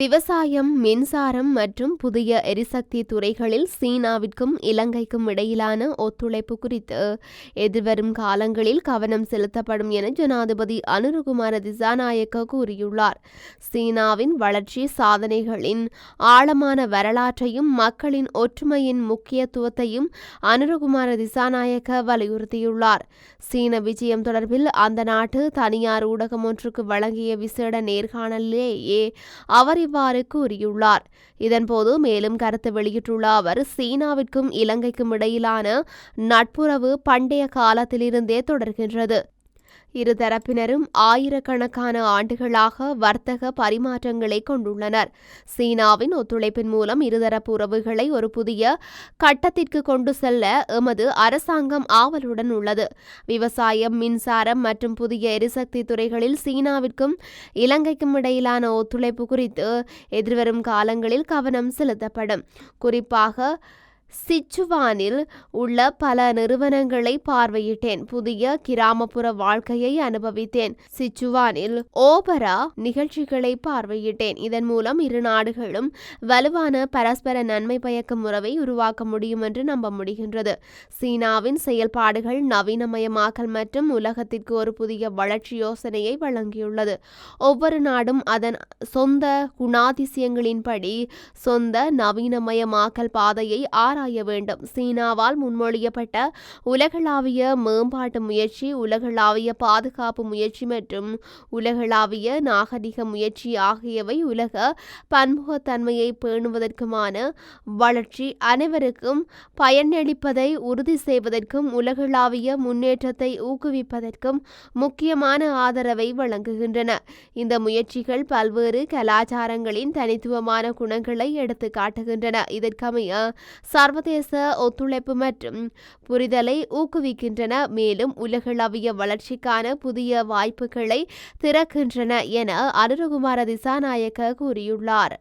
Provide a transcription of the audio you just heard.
விவசாயம், மின்சாரம் மற்றும் புதிய எரிசக்தி துறைகளில் சீனாவிற்கும் இலங்கைக்கும் இடையிலான ஒத்துழைப்பு குறித்து எதிர்வரும் காலங்களில் கவனம் செலுத்தப்படும் என ஜனாதிபதி அனுரகுமார திசாநாயக்க கூறியுள்ளார். சீனாவின் வளர்ச்சி சாதனைகளின் ஆழமான வரலாற்றையும் மக்களின் ஒற்றுமையின் முக்கியத்துவத்தையும் அனுரகுமார திசாநாயக்க வலியுறுத்தியுள்ளார். சீன விஜயம் தொடர்பில் அந்த நாட்டு தனியார் ஊடகம் ஒன்றுக்கு வழங்கிய விசேட நேர்காணலிலேயே அவர் இவ்வாறு கூறியுள்ளார். இதன்போது மேலும் கருத்து வெளியிட்டுள்ள அவர், சீனாவிற்கும் இலங்கைக்கும் இடையிலான நட்புறவு பண்டைய காலத்திலிருந்தே தொடர்கின்றது. இருதரப்பினரும் ஆயிரக்கணக்கான ஆண்டுகளாக வர்த்தக பரிமாற்றங்களை கொண்டுள்ளனர். சீனாவின் ஒத்துழைப்பின் மூலம் இருதரப்பு உறவுகளை ஒரு புதிய கட்டத்திற்கு கொண்டு செல்ல எமது அரசாங்கம் ஆவலுடன் உள்ளது. விவசாயம், மின்சாரம் மற்றும் புதிய எரிசக்தி துறைகளில் சீனாவிற்கும் இலங்கைக்கும் இடையிலான ஒத்துழைப்பு குறித்து எதிர்வரும் காலங்களில் கவனம் செலுத்தப்படும். குறிப்பாக சிச்சுவானில் உள்ள பல நிறுவனங்களை பார்வையிட்டேன். புதிய கிராமப்புற வாழ்க்கையை அனுபவித்தேன். சிச்சுவானில் ஓபரா நிகழ்ச்சிகளை பார்வையிட்டேன். இதன் மூலம் இரு நாடுகளும் வலுவான பரஸ்பர நன்மை பயக்கும் உறவை உருவாக்க முடியும் என்று நம்ப முடிகின்றது. சீனாவின் செயல்பாடுகள் நவீனமயமாக்கல் மற்றும் உலகத்திற்கு ஒரு புதிய வளர்ச்சி யோசனையை வழங்கியுள்ளது. ஒவ்வொரு நாடும் அதன் சொந்த குணாதிசயங்களின்படி சொந்த நவீனமயமாக்கல் பாதையை ஆராய வேண்டும். சீனாவால் முன்மொழியப்பட்ட உலகளாவிய மேம்பாட்டு முயற்சி, உலகளாவிய பாதுகாப்பு முயற்சி மற்றும் உலகளாவிய நாகரிக முயற்சி ஆகியவை உலக பன்முகத்தன்மையை பேணுவதற்குமான வளர்ச்சி, அனைவருக்கும் பயனளிப்பதை உறுதி செய்வதற்கும் உலகளாவிய முன்னேற்றத்தை ஊக்குவிப்பதற்கும் முக்கியமான ஆதரவை வழங்குகின்றன. இந்த முயற்சிகள் பல்வேறு கலாச்சாரங்களின் தனித்துவமான குணங்களை எடுத்து காட்டுகின்றன. இதற்கமைய சர்வதேச ஒத்துழைப்பு மற்றும் புரிதலை ஊக்குவிக்கின்றன, மேலும் உலகளவிய வளர்ச்சிக்கான புதிய வாய்ப்புகளை திறக்கின்றன என அனுரகுமார திசாநாயக்க கூறியுள்ளார்.